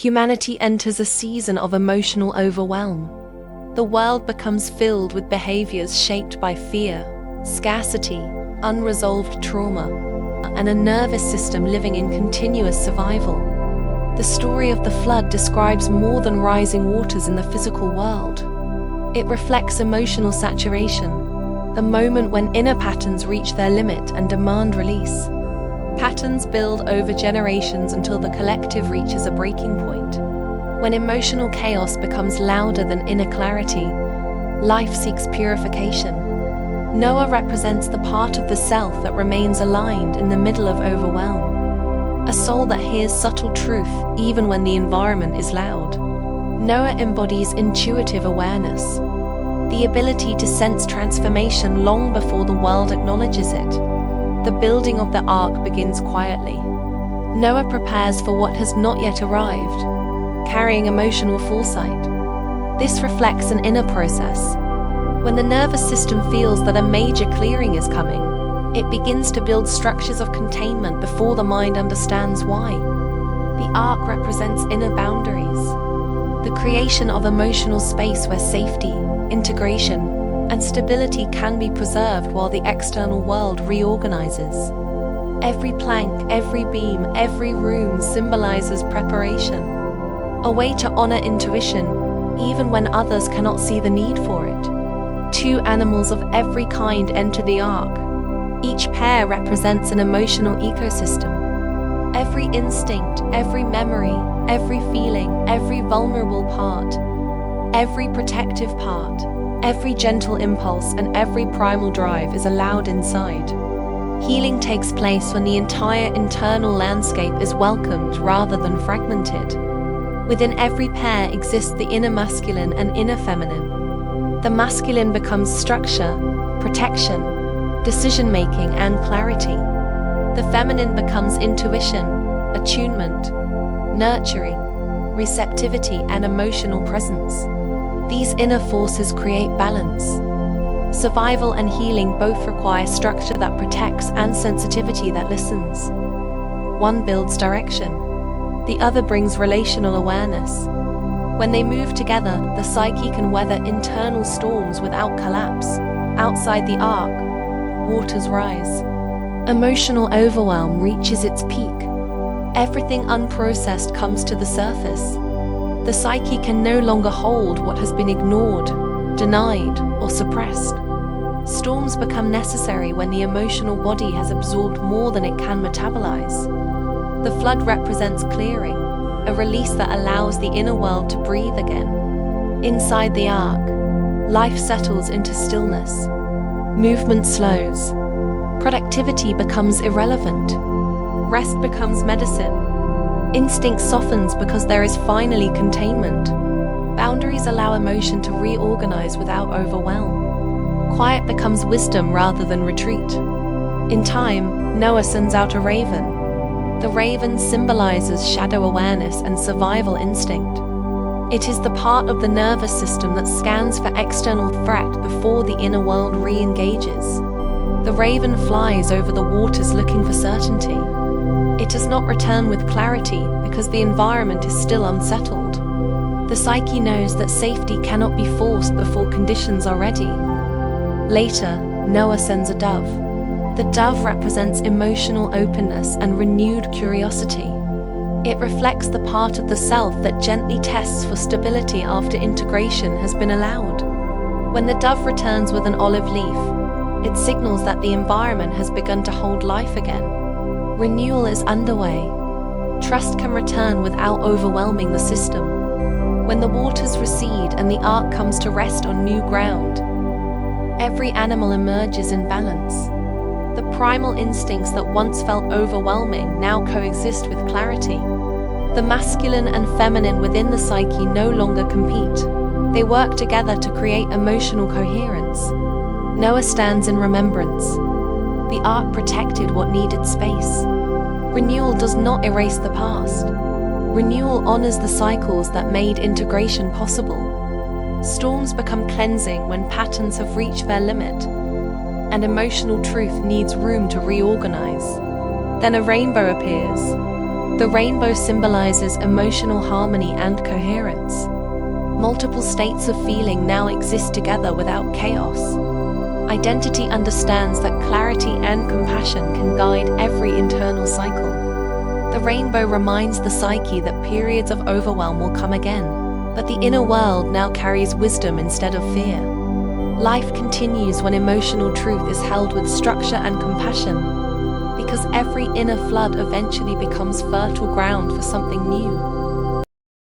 humanity enters a season of emotional overwhelm. The world becomes filled with behaviors shaped by fear, scarcity, unresolved trauma, and a nervous system living in continuous survival. The story of the flood describes more than rising waters in the physical world. It reflects emotional saturation, the moment when inner patterns reach their limit and demand release. Patterns build over generations until the collective reaches a breaking point. When emotional chaos becomes louder than inner clarity, life seeks purification. Noah represents the part of the self that remains aligned in the middle of overwhelm. A soul that hears subtle truth even when the environment is loud. Noah embodies intuitive awareness, the ability to sense transformation long before the world acknowledges it. The building of the ark begins quietly. Noah prepares for what has not yet arrived, carrying emotional foresight. This reflects an inner process. When the nervous system feels that a major clearing is coming, it begins to build structures of containment before the mind understands why. The ark represents inner boundaries, the creation of emotional space where safety, integration, and stability can be preserved while the external world reorganizes. Every plank, every beam, every room symbolizes preparation, a way to honor intuition, even when others cannot see the need for it. Two animals of every kind enter the ark. Each pair represents an emotional ecosystem. Every instinct, every memory, every feeling, every vulnerable part, every protective part, every gentle impulse, and every primal drive is allowed inside. Healing takes place when the entire internal landscape is welcomed rather than fragmented. Within every pair exists the inner masculine and inner feminine. The masculine becomes structure, protection, decision-making, and clarity. The feminine becomes intuition, attunement, nurturing, receptivity, and emotional presence. These inner forces create balance. Survival and healing both require structure that protects and sensitivity that listens. One builds direction, the other brings relational awareness. When they move together, the psyche can weather internal storms without collapse. Outside the ark, waters rise. Emotional overwhelm reaches its peak. Everything unprocessed comes to the surface. The psyche can no longer hold what has been ignored, denied, or suppressed. Storms become necessary when the emotional body has absorbed more than it can metabolize. The flood represents clearing, a release that allows the inner world to breathe again. Inside the ark, life settles into stillness. Movement slows. Productivity becomes irrelevant. Rest becomes medicine. Instinct softens because there is finally containment. Boundaries allow emotion to reorganize without overwhelm. Quiet becomes wisdom rather than retreat. In time, Noah sends out a raven. The raven symbolizes shadow awareness and survival instinct. It is the part of the nervous system that scans for external threat before the inner world re-engages. The raven flies over the waters looking for certainty. It does not return with clarity because the environment is still unsettled. The psyche knows that safety cannot be forced before conditions are ready. Later, Noah sends a dove. The dove represents emotional openness and renewed curiosity. It reflects the part of the self that gently tests for stability after integration has been allowed. When the dove returns with an olive leaf, it signals that the environment has begun to hold life again. Renewal is underway. Trust can return without overwhelming the system. When the waters recede and the ark comes to rest on new ground, every animal emerges in balance. The primal instincts that once felt overwhelming now coexist with clarity. The masculine and feminine within the psyche no longer compete. They work together to create emotional coherence. Noah stands in remembrance. The ark protected what needed space. Renewal does not erase the past. Renewal honors the cycles that made integration possible. Storms become cleansing when patterns have reached their limit, and emotional truth needs room to reorganize. Then a rainbow appears. The rainbow symbolizes emotional harmony and coherence. Multiple states of feeling now exist together without chaos. Identity understands that clarity and compassion can guide every internal cycle. The rainbow reminds the psyche that periods of overwhelm will come again, but the inner world now carries wisdom instead of fear. Life continues when emotional truth is held with structure and compassion, because every inner flood eventually becomes fertile ground for something new.